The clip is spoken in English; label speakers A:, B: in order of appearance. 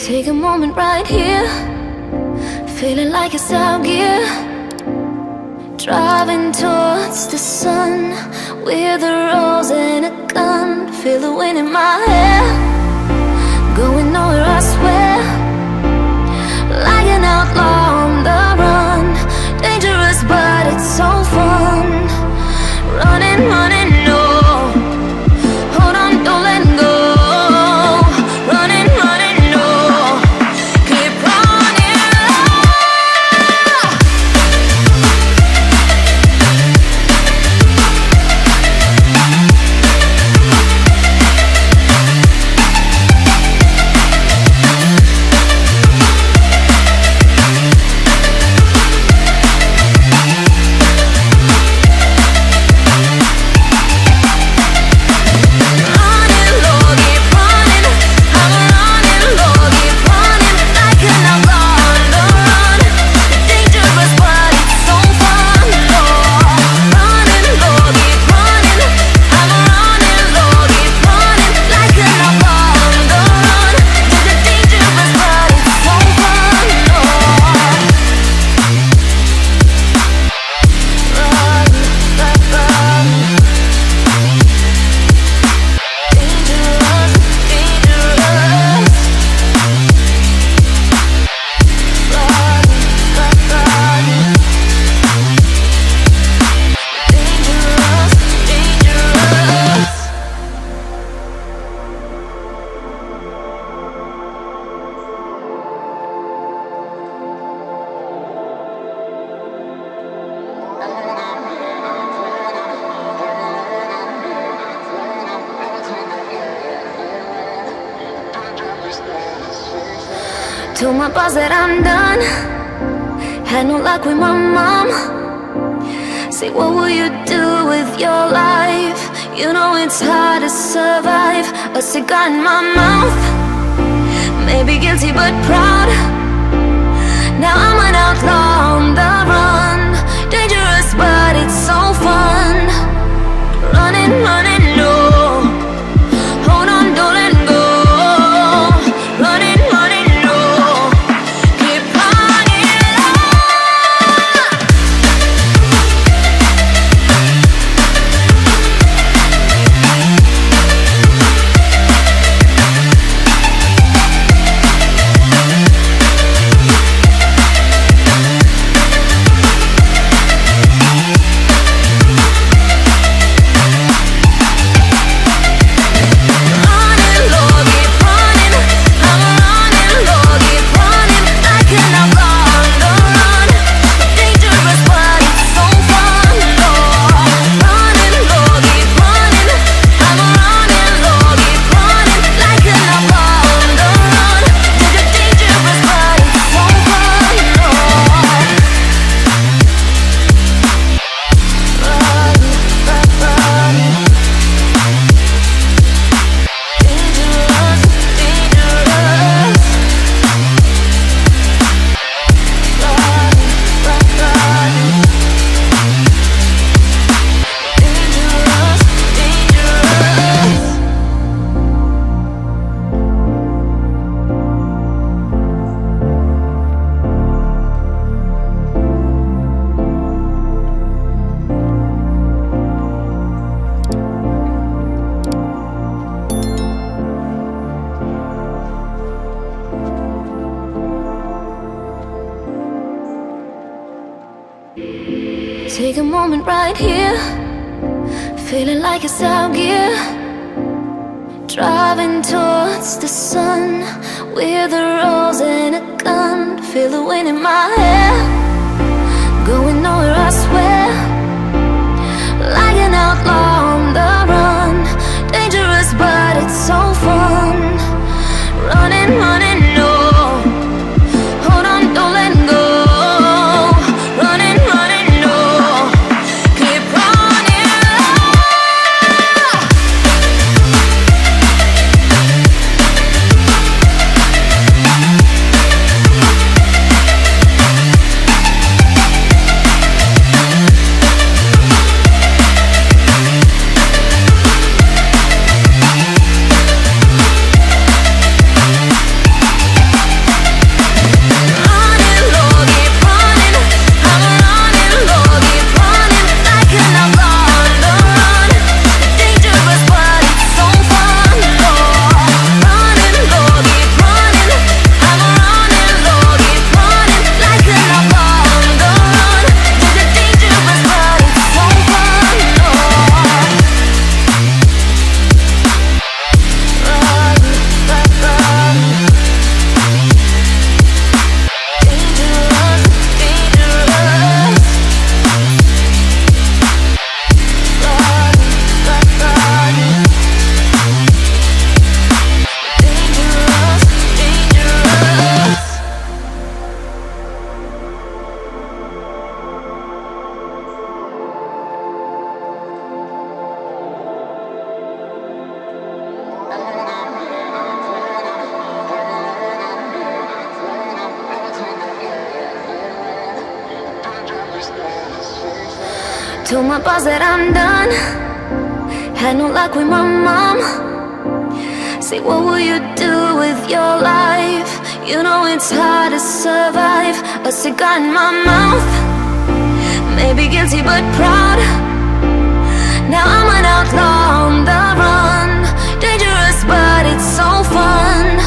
A: Take a moment right here, feeling like it's out gear. Driving towards the sun with a rose and a gun. Feel the wind in my hair, going nowhere I swear. Like an outlaw on the run, dangerous but it's so fun. Running, running, no, hold on, don't let go. Running, running, no, keep running. Told my boss that I'm done. Had no luck with my mom. Say, what will you do with your life? You know it's hard to survive. A cigar in my mouth, maybe guilty but proud. Now I'm an outlaw on the run, dangerous but it's so fun. Running, running, no, hold on, don't let go. Running, running, no, keep running. Take a moment right here, feeling like it's out gear. Driving towards the sun with a rose and a gun. Feel the wind in my hair, going nowhere I swear. Like an outlaw on the run, dangerous but it's so fun. Running, running, no, hold on, don't let go. Running, running, no, keep running. Told my boss that I'm done. Had no luck with my mom. Say, what will you do with your life? You know it's hard to survive. A cigar in my mouth. Maybe guilty but proud. Now I'm an outlaw on the run. Dangerous but it's so fun.